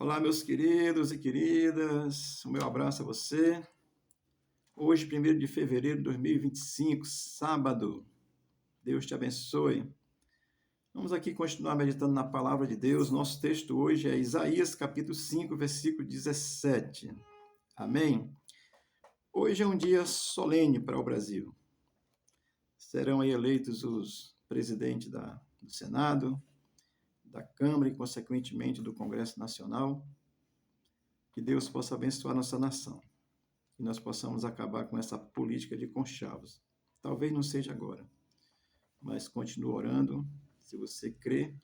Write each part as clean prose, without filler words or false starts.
Olá, meus queridos e queridas, o meu abraço a você. Hoje, 1º de fevereiro de 2025, sábado. Deus te abençoe. Vamos aqui continuar meditando na palavra de Deus. Nosso texto hoje é Isaías, capítulo 5, versículo 17. Amém? Hoje é um dia solene para o Brasil. Serão aí eleitos os presidentes do Senado, da Câmara e, consequentemente, do Congresso Nacional. Que Deus possa abençoar nossa nação. Que nós possamos acabar com essa política de conchavos. Talvez não seja agora, mas continue orando. Se você crê,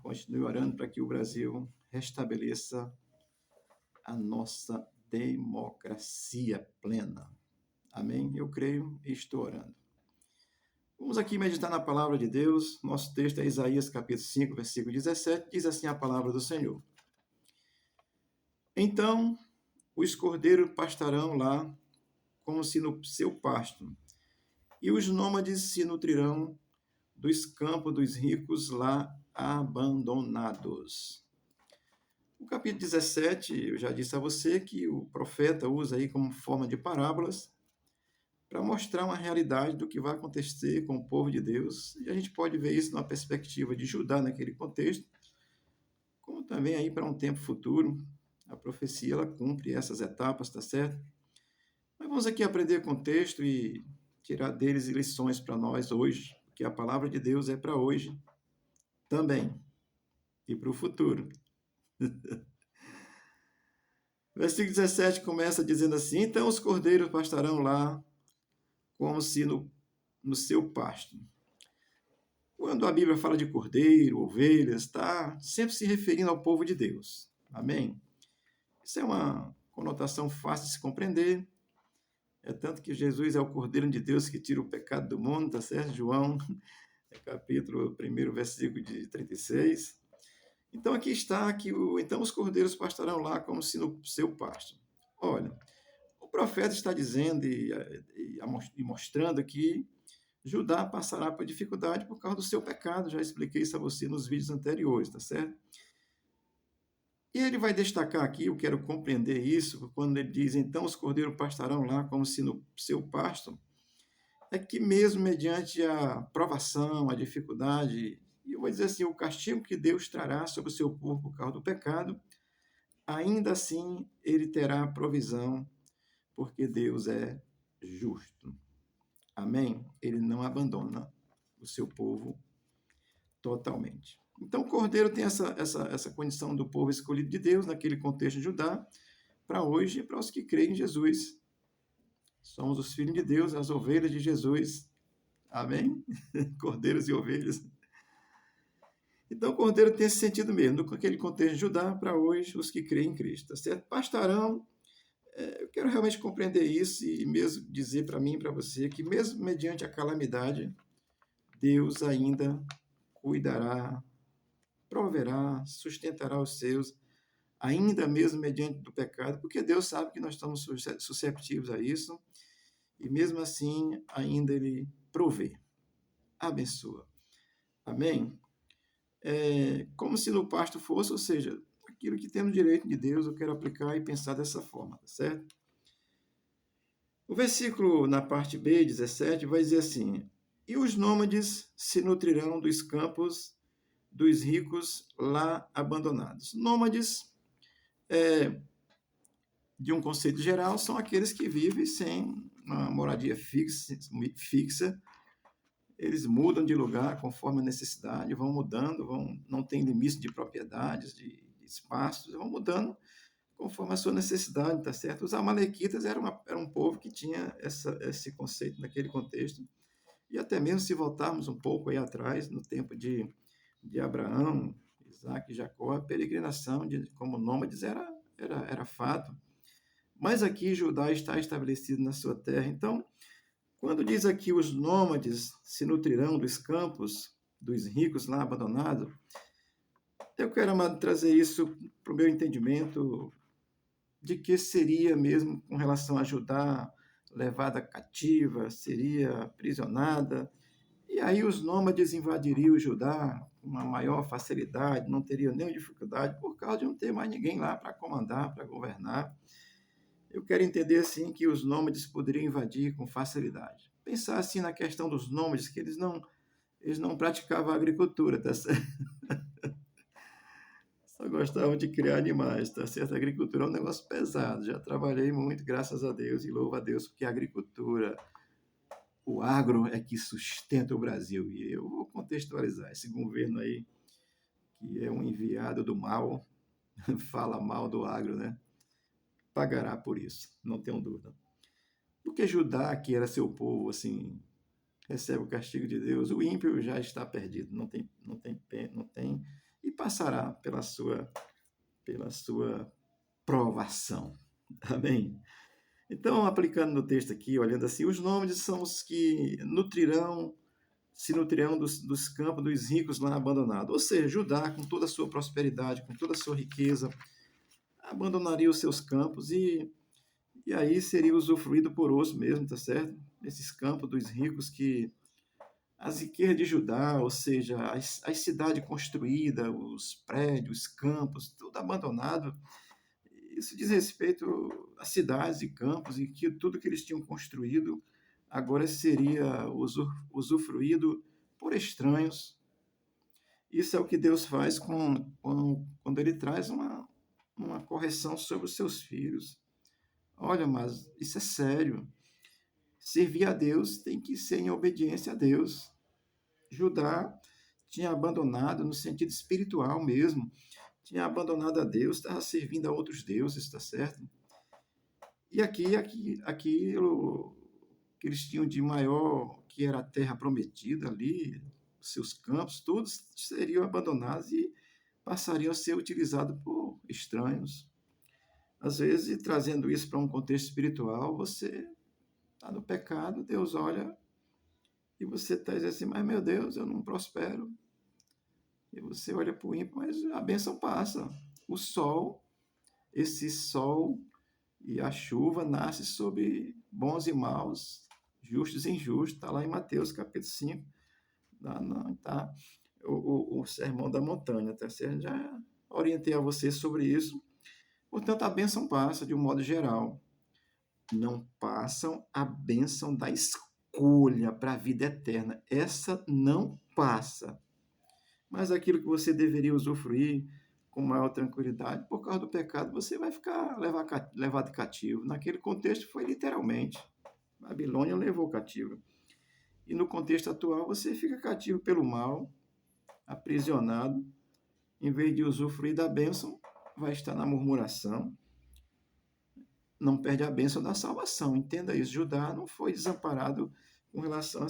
continue orando para que o Brasil restabeleça a nossa democracia plena. Amém? Eu creio e estou orando. Vamos aqui meditar na palavra de Deus. Nosso texto é Isaías capítulo 5, versículo 17. Diz assim a palavra do Senhor. Então, os cordeiros pastarão lá como se no seu pasto, e os nômades se nutrirão dos campos dos ricos lá abandonados. O capítulo 17, eu já disse a você que o profeta usa aí como forma de parábolas para mostrar uma realidade do que vai acontecer com o povo de Deus, e a gente pode ver isso numa perspectiva de Judá naquele contexto, como também aí para um tempo futuro. A profecia ela cumpre essas etapas, tá certo? Mas vamos aqui aprender com o texto e tirar deles lições para nós hoje, porque a palavra de Deus é para hoje também e para o futuro. Versículo 17 começa dizendo assim: então os cordeiros pastarão lá como se no seu pasto. Quando a Bíblia fala de cordeiro, ovelhas, está sempre se referindo ao povo de Deus. Amém? Isso é uma conotação fácil de se compreender. É tanto que Jesus é o Cordeiro de Deus que tira o pecado do mundo, tá certo? João, capítulo 1, versículo de 36. Então aqui está que então os cordeiros pastarão lá como se no seu pasto. Olha, o profeta está dizendo e mostrando que Judá passará por dificuldade por causa do seu pecado. Já expliquei isso a você nos vídeos anteriores, tá certo? E ele vai destacar aqui, eu quero compreender isso, quando ele diz, então os cordeiros pastarão lá como se no seu pasto, é que mesmo mediante a provação, a dificuldade, e eu vou dizer assim, o castigo que Deus trará sobre o seu povo por causa do pecado, ainda assim ele terá provisão, porque Deus é justo. Amém? Ele não abandona o seu povo totalmente. Então, o Cordeiro tem essa condição do povo escolhido de Deus, naquele contexto de Judá, para hoje e para os que creem em Jesus. Somos os filhos de Deus, as ovelhas de Jesus. Amém? Cordeiros e ovelhas. Então, o Cordeiro tem esse sentido mesmo, naquele contexto de Judá, para hoje, os que creem em Cristo. Tá certo? Pastarão, eu quero realmente compreender isso e mesmo dizer para mim e para você que mesmo mediante a calamidade, Deus ainda cuidará, proverá, sustentará os seus, ainda mesmo mediante do pecado, porque Deus sabe que nós estamos susceptíveis a isso, e mesmo assim ainda Ele provê, abençoa. Amém? Como se no pasto fosse, ou seja, aquilo que temos direito de Deus, eu quero aplicar e pensar dessa forma, tá certo? O versículo na parte B, 17, vai dizer assim: e os nômades se nutrirão dos campos dos ricos lá abandonados. Nômades, de um conceito geral, são aqueles que vivem sem uma moradia fixa. Eles mudam de lugar conforme a necessidade, vão mudando, não tem limite de propriedades, de espaços, vão mudando conforme a sua necessidade, tá certo? Os amalequitas eram um povo que tinha esse conceito naquele contexto. E até mesmo se voltarmos um pouco aí atrás, no tempo de Abraão, Isaac e Jacó, a peregrinação como nômades era fato. Mas aqui Judá está estabelecido na sua terra. Então, quando diz aqui os nômades se nutrirão dos campos dos ricos lá abandonados, eu quero, amado, trazer isso para o meu entendimento de que seria mesmo com relação a Judá levada cativa, seria aprisionada, e aí os nômades invadiriam o Judá com uma maior facilidade, não teriam nenhuma dificuldade, por causa de não ter mais ninguém lá para comandar, para governar. Eu quero entender, assim, que os nômades poderiam invadir com facilidade. Pensar, assim, na questão dos nômades, que eles não praticavam a agricultura, tá certo? Só gostavam de criar animais, tá certo? A agricultura é um negócio pesado. Já trabalhei muito, graças a Deus, e louvo a Deus, porque a agricultura, o agro é que sustenta o Brasil. E eu vou contextualizar esse governo aí, que é um enviado do mal, fala mal do agro, né? Pagará por isso, não tenho dúvida. Porque Judá, que era seu povo, assim, recebe o castigo de Deus, o ímpio já está perdido, não tem, e passará pela sua provação. Amém? Então, aplicando no texto aqui, olhando assim, os nômades são os que se nutrirão dos campos dos ricos lá abandonados. Ou seja, Judá, com toda a sua prosperidade, com toda a sua riqueza, abandonaria os seus campos e aí seria usufruído por osso mesmo, tá certo? Esses campos dos ricos que as riquezas de Judá, ou seja, as cidades construídas, os prédios, os campos, tudo abandonado. Isso diz respeito às cidades e campos e que tudo que eles tinham construído agora seria usufruído por estranhos. Isso é o que Deus faz quando Ele traz uma correção sobre os seus filhos. Olha, mas isso é sério. Servir a Deus tem que ser em obediência a Deus. Judá tinha abandonado no sentido espiritual mesmo, tinha abandonado a Deus, estava servindo a outros deuses, está certo? E aquilo que eles tinham de maior, que era a terra prometida ali, seus campos, todos seriam abandonados e passariam a ser utilizados por estranhos. Às vezes, trazendo isso para um contexto espiritual, você está no pecado, Deus olha e você está dizendo assim, mas meu Deus, eu não prospero. E você olha para o ímpio, mas a bênção passa. O sol, esse sol e a chuva nasce sobre bons e maus, justos e injustos. Está lá em Mateus capítulo 5, tá? O sermão da montanha, tá certo? Já orientei a você sobre isso. Portanto, a bênção passa de um modo geral. Não passam a bênção da escolha para a vida eterna. Essa não passa. Mas aquilo que você deveria usufruir com maior tranquilidade, por causa do pecado, você vai ficar levado cativo. Naquele contexto foi literalmente. Babilônia levou cativo. E no contexto atual, você fica cativo pelo mal, aprisionado. Em vez de usufruir da bênção, vai estar na murmuração. Não perde a bênção da salvação. Entenda isso. Judá não foi desamparado com relação a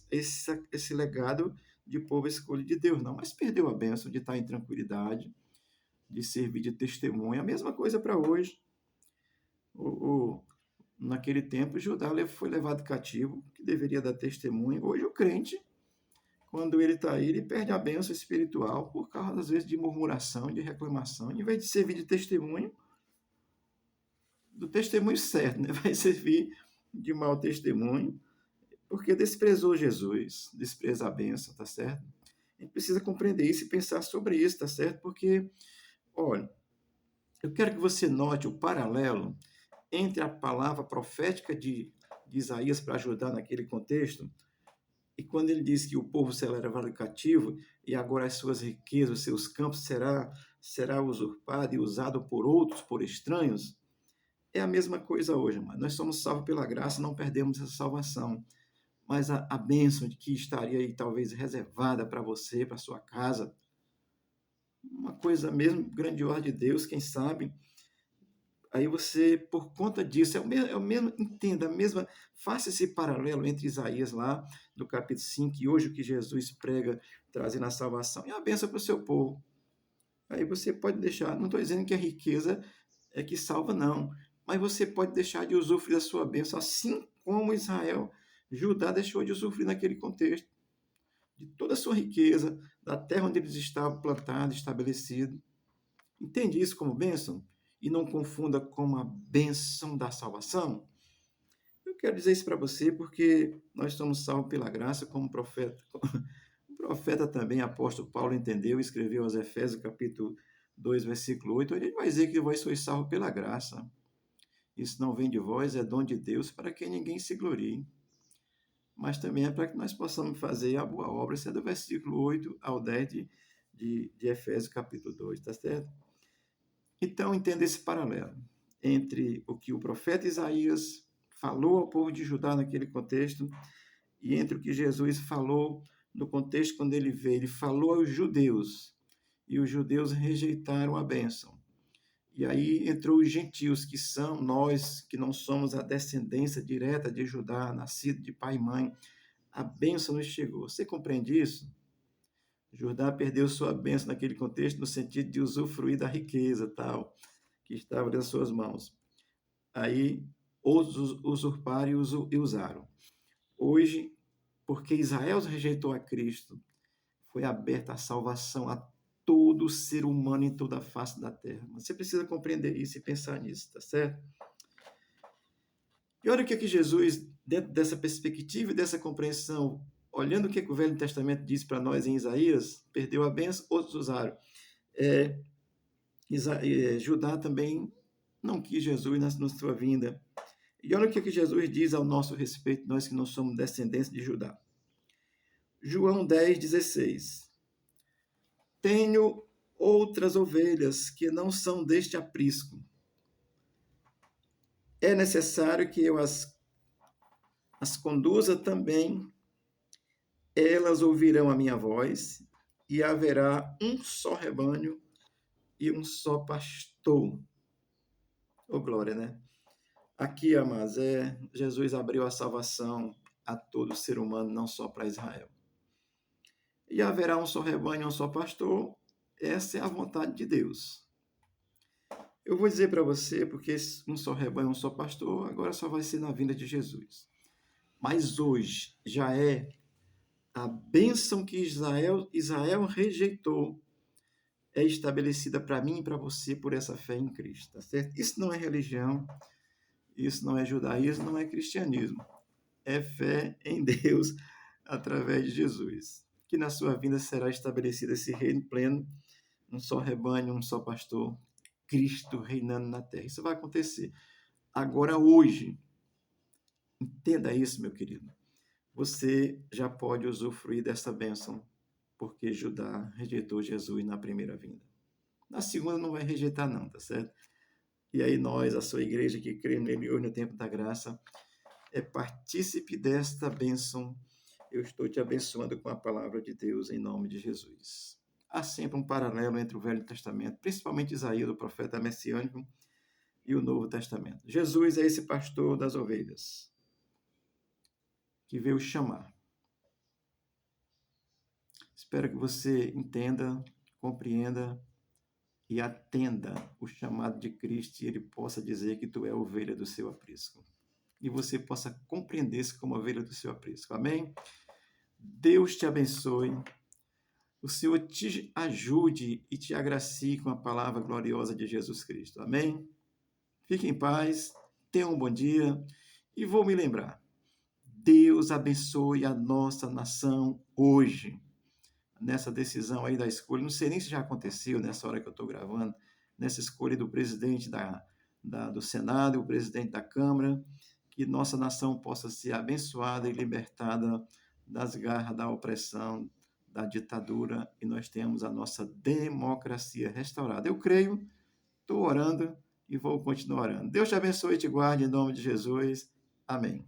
esse legado de povo escolhido de Deus, não. Mas perdeu a bênção de estar em tranquilidade, de servir de testemunha. A mesma coisa para hoje. Naquele tempo, Judá foi levado cativo, que deveria dar testemunho. Hoje, o crente, quando ele está aí, ele perde a bênção espiritual por causa, às vezes, de murmuração, de reclamação. Em vez de servir de testemunho, do testemunho certo, né? Vai servir de mau testemunho, porque desprezou Jesus, despreza a bênção, tá certo? A gente precisa compreender isso e pensar sobre isso, tá certo? Porque, olha, eu quero que você note o paralelo entre a palavra profética de Isaías para ajudar naquele contexto, e quando ele diz que o povo será levado cativo e agora as suas riquezas, os seus campos será usurpado e usado por outros, por estranhos, é a mesma coisa hoje, mas nós somos salvos pela graça, não perdemos essa salvação. Mas a bênção de que estaria aí talvez reservada para você, para sua casa, uma coisa mesmo grandiosa de Deus, quem sabe, aí você, por conta disso, é o mesmo, entenda, a mesma, faça esse paralelo entre Isaías lá, no capítulo 5, e hoje o que Jesus prega, trazendo a salvação, e a bênção para o seu povo. Aí você pode deixar, não estou dizendo que a riqueza é que salva, não, mas você pode deixar de usufruir da sua bênção, assim como Israel, Judá deixou de usufruir naquele contexto, de toda a sua riqueza, da terra onde eles estavam plantados, estabelecidos. Entende isso como bênção? E não confunda com a bênção da salvação? Eu quero dizer isso para você porque nós somos salvos pela graça, como o profeta também, apóstolo Paulo, entendeu e escreveu aos Efésios, capítulo 2, versículo 8, onde ele vai dizer que vós sois salvos pela graça. Isso não vem de vós, é dom de Deus, para que ninguém se glorie. Mas também é para que nós possamos fazer a boa obra. Isso é do versículo 8 ao 10 de Efésios, capítulo 2, tá certo? Então, entenda esse paralelo entre o que o profeta Isaías falou ao povo de Judá naquele contexto e entre o que Jesus falou no contexto quando ele veio. Ele falou aos judeus e os judeus rejeitaram a bênção. E aí entrou os gentios, que são nós, que não somos a descendência direta de Judá, nascido de pai e mãe. A bênção nos chegou. Você compreende isso? Judá perdeu sua bênção naquele contexto, no sentido de usufruir da riqueza tal, que estava nas suas mãos. Aí, outros usurparam e usaram. Hoje, porque Israel rejeitou a Cristo, foi aberta a salvação a todo ser humano em toda a face da terra. Você precisa compreender isso e pensar nisso, tá certo? E olha o que Jesus, dentro dessa perspectiva e dessa compreensão, olhando o que o Velho Testamento diz para nós em Isaías, perdeu a bênção, outros usaram. Judá também não quis Jesus na sua vinda. E olha o que Jesus diz ao nosso respeito, nós que não somos descendentes de Judá. João 10:16. Tenho outras ovelhas que não são deste aprisco. É necessário que eu as conduza também. Elas ouvirão a minha voz e haverá um só rebanho e um só pastor. Oh, glória, né? Aqui, amados, Jesus abriu a salvação a todo ser humano, não só para Israel. E haverá um só rebanho, um só pastor. Essa é a vontade de Deus. Eu vou dizer para você, porque um só rebanho, um só pastor, agora só vai ser na vinda de Jesus. Mas hoje já é a bênção que Israel rejeitou, é estabelecida para mim e para você por essa fé em Cristo, tá certo? Isso não é religião, isso não é judaísmo, não é cristianismo. É fé em Deus através de Jesus. Que na sua vinda será estabelecido esse reino pleno, um só rebanho, um só pastor, Cristo reinando na terra. Isso vai acontecer. Agora, hoje, entenda isso, meu querido. Você já pode usufruir dessa bênção, porque Judá rejeitou Jesus na primeira vinda. Na segunda não vai rejeitar não, tá certo? E aí nós, a sua igreja que crê nele hoje no tempo da graça, é partícipe desta bênção. Eu estou te abençoando com a palavra de Deus em nome de Jesus. Há sempre um paralelo entre o Velho Testamento, principalmente Isaías, o profeta messiânico, e o Novo Testamento. Jesus é esse pastor das ovelhas que veio chamar. Espero que você entenda, compreenda e atenda o chamado de Cristo e ele possa dizer que tu é a ovelha do seu aprisco. E você possa compreender-se como ovelha do seu aprisco. Amém? Deus te abençoe. O Senhor te ajude e te agracie com a palavra gloriosa de Jesus Cristo. Amém? Fique em paz, tenha um bom dia e vou me lembrar. Deus abençoe a nossa nação hoje. Nessa decisão aí da escolha, não sei nem se já aconteceu nessa hora que eu estou gravando, nessa escolha do presidente do Senado e o presidente da Câmara, que nossa nação possa ser abençoada e libertada das garras da opressão, da ditadura, e nós temos a nossa democracia restaurada. Eu creio, estou orando e vou continuar orando. Deus te abençoe e te guarde em nome de Jesus. Amém.